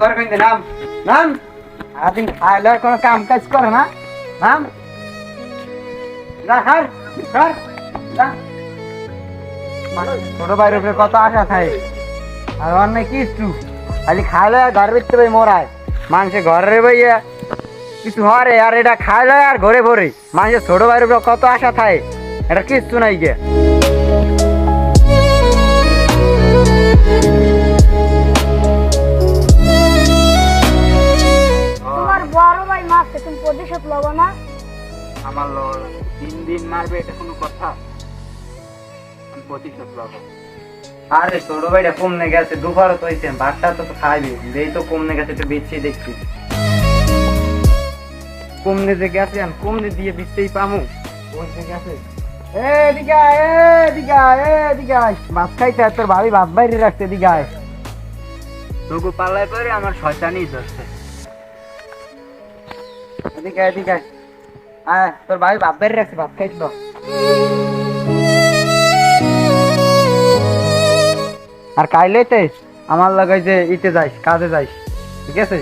ঘর কইতে নাম নাম আদিন খাইলে কোনো কাম কাজ করে না নাম যা খার খার যা ছোট ভাইয়ের উপরে কত আশা থাকে আর অন্য কিছু খালি খাইলে ঘর ভিতরে ভাই মরায় মানুষের ঘরে ভাইয়া কিছু হরে আর এটা খাইলে আর ঘরে ভরে মানুষের ছোট ভাইয়ের উপরে কত আশা থাকে এটা কিচ্ছু নাই গে তোমার বড় ভাই মারছে তুমি প্রতিশোধ লবো না? আমার লোক 3 দিন মারবে এটা কোনো কথা আমি প্রতিশোধ লবো আরে ছোট ভাইটা কমনে গেছে দুপুরও তো হইছে ভাতটা তো খাইবে যেই তো কমনে গেছে একটু বেচে দেখছি কমনে যে গেছে আমি কমনে দিয়ে বিচতেই পামু কোন যে গেছে এদিকে ভাত খাইতে তোর ভাবি ভাত বাইরে রাখতে এদিকে আয় তোকে পাল্লায় পরে আমার শয়তানি ধরছে এদিকে আয় তোর ভাবি ভাত বাইরে রাখছে ভাত খাইছ আর কাইলেতে আমার লাগাই যে ইতে যাইস কাজে যাইস ঠিক আছে